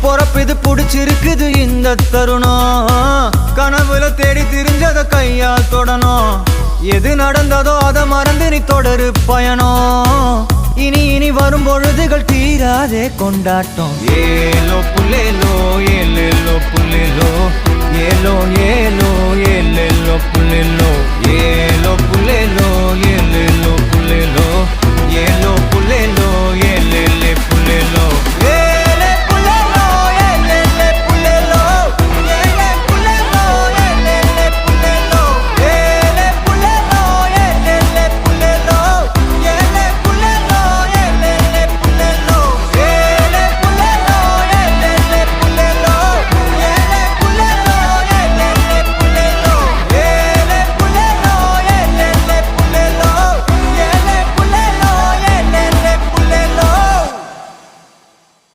பொறப்பிது புடிச்சிருக்குது இந்த தருணம் கனவுல தேடி திரிஞ்சத கையால் தொடணும் எது நடந்ததோ அதை மறந்து நீ தொடரு பயணம் இனி இனி வரும் பொழுதுகள் தீராதே கொண்டாட்டம் ஏலோ புல்லேலோ ஏலேலோ புல்லேலோ ஏலோ ஏலோ ஏலேலோ புல்லேலோ ஏலோ புல்லேலோ